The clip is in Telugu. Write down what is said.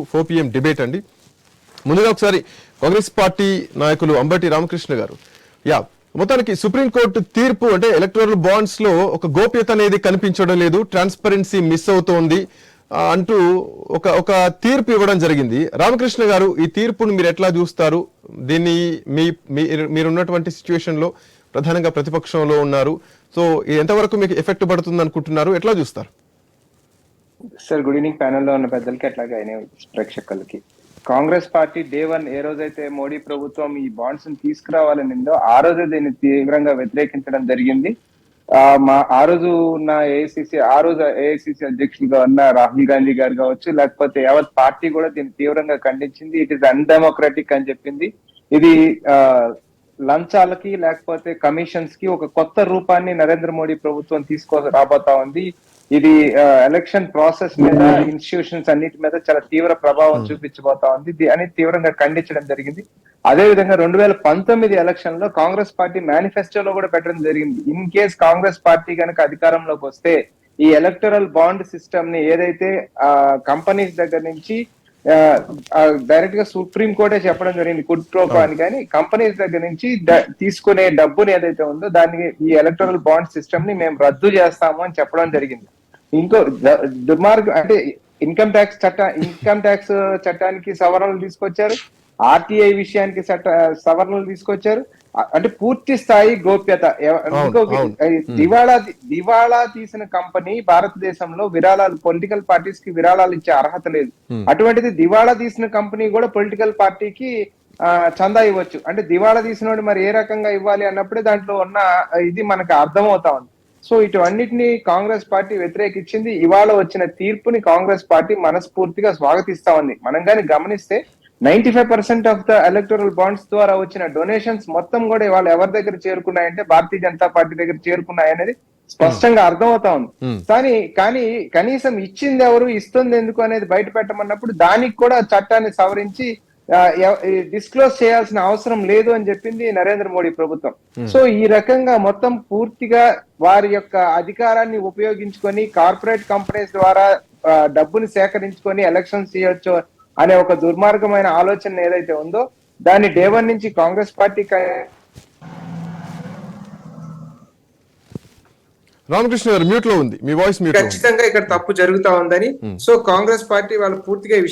4 PM డిబేట్ అండి. ముందుగా ఒకసారి కాంగ్రెస్ పార్టీ నాయకులు అంబటి రామకృష్ణ గారు, మొత్తానికి సుప్రీంకోర్టు తీర్పు అంటే ఎలక్టోరల్ బాండ్స్ లో ఒక గోప్యత అనేది కనిపించడం లేదు, ట్రాన్స్పరెన్సీ మిస్ అవుతోంది అంటూ ఒక తీర్పు ఇవ్వడం జరిగింది. రామకృష్ణ గారు, ఈ తీర్పును మీరు ఎట్లా చూస్తారు? దీన్ని మీరున్నటువంటి సిచ్యువేషన్ లో ప్రధానంగా ప్రతిపక్షంలో ఉన్నారు, సో ఎంతవరకు మీకు ఎఫెక్ట్ పడుతుంది అనుకుంటున్నారు, ఎట్లా చూస్తారు? Sir, good evening. ప్యానెల్లో ఉన్న పెద్దలకి అట్లాగే అయిన ప్రేక్షకులకి, కాంగ్రెస్ పార్టీ డే 1 ఏ రోజైతే మోడీ ప్రభుత్వం ఈ బాండ్స్ ని తీసుకురావాలనిందో ఆ రోజే దీన్ని తీవ్రంగా వ్యతిరేకించడం జరిగింది. ఆ రోజు ఉన్న ఏఐసిసి అధ్యక్షులుగా ఉన్న రాహుల్ గాంధీ గారు కావచ్చు, లేకపోతే యావత్ పార్టీ కూడా దీన్ని తీవ్రంగా ఖండించింది. ఇట్ ఇస్ అన్డెమోక్రటిక్ అని చెప్పింది. ఇది లంచాలకి లేకపోతే కమిషన్స్ కి ఒక కొత్త రూపాన్ని నరేంద్ర మోడీ ప్రభుత్వం రాబోతా ఉంది. ఇది ఎలక్షన్ ప్రాసెస్ మీద, ఇన్స్టిట్యూషన్స్ అన్నిటి మీద చాలా తీవ్ర ప్రభావం చూపించబోతా ఉంది అని తీవ్రంగా ఖండించడం జరిగింది. అదే విధంగా 2019 ఎలక్షన్ లో కాంగ్రెస్ పార్టీ మేనిఫెస్టోలో కూడా పెట్టడం జరిగింది. ఇన్ కేస్ కాంగ్రెస్ పార్టీ కనుక అధికారంలోకి వస్తే ఈ ఎలక్టరల్ బాండ్ సిస్టమ్ ని ఏదైతే కంపెనీస్ దగ్గర నుంచి డైరెక్ట్ గా సుప్రీం కోర్టే చెప్పడం జరిగింది, కుడ్ ప్రోకో అని, కానీ కంపెనీస్ దగ్గర నుంచి తీసుకునే డబ్బుని ఏదైతే ఉందో దాన్ని ఈ ఎలక్టరల్ బాండ్ సిస్టమ్ ని మేము రద్దు చేస్తాము అని చెప్పడం జరిగింది. ఇంకో దుర్మార్గం అంటే ఇన్కమ్ ట్యాక్స్ చట్టానికి సవరణలు తీసుకొచ్చారు, ఆర్టీఐ విషయానికి సవరణలు తీసుకొచ్చారు. అంటే పూర్తి స్థాయి గోప్యత. దివాళా తీసిన కంపెనీ భారతదేశంలో పొలిటికల్ పార్టీస్ కి విరాళాలు ఇచ్చే అర్హత లేదు. అటువంటిది దివాళా తీసిన కంపెనీ కూడా పొలిటికల్ పార్టీకి చందా ఇవ్వచ్చు. అంటే దివాళా తీసిన మరి ఏ రకంగా ఇవ్వాలి అన్నప్పుడే దాంట్లో ఉన్న ఇది మనకు అర్థమవుతా ఉంది. సో ఇటువన్నిటిని కాంగ్రెస్ పార్టీ వ్యతిరేకించింది. ఇవాళ వచ్చిన తీర్పుని కాంగ్రెస్ పార్టీ మనస్ఫూర్తిగా స్వాగతిస్తా ఉంది. మనం కానీ గమనిస్తే 95% ఆఫ్ ద ఎలక్టోరల్ బాండ్స్ ద్వారా వచ్చిన డొనేషన్స్ మొత్తం కూడా ఇవాళ ఎవరి దగ్గర చేరుకున్నాయంటే భారతీయ జనతా పార్టీ దగ్గర చేరుకున్నాయనేది స్పష్టంగా అర్థమవుతా ఉంది. కానీ కనీసం ఇచ్చింది ఎవరు, ఇస్తుంది ఎందుకు అనేది బయట పెట్టమన్నప్పుడు దానికి కూడా చట్టాన్ని సవరించి డిస్క్లోజ్ చేయాల్సిన అవసరం లేదు అని చెప్పింది నరేంద్ర మోడీ ప్రభుత్వం. సో ఈ రకంగా మొత్తం పూర్తిగా వారి యొక్క అధికారాన్ని ఉపయోగించుకొని కార్పొరేట్ కంపెనీస్ ద్వారా డబ్బుని సేకరించుకొని ఎలక్షన్స్ చేయొచ్చు అనే ఒక దుర్మార్గమైన ఆలోచన ఏదైతే ఉందో దాన్ని డే 1 నుంచి కాంగ్రెస్ పార్టీ. రామకృష్ణ గారు మ్యూట్ లో ఉంది, మీ వాయిస్ మ్యూట్. ఖచ్చితంగా ఇక్కడ తప్పు జరుగుతా ఉందని సో కాంగ్రెస్ పార్టీ వాళ్ళు పూర్తిగా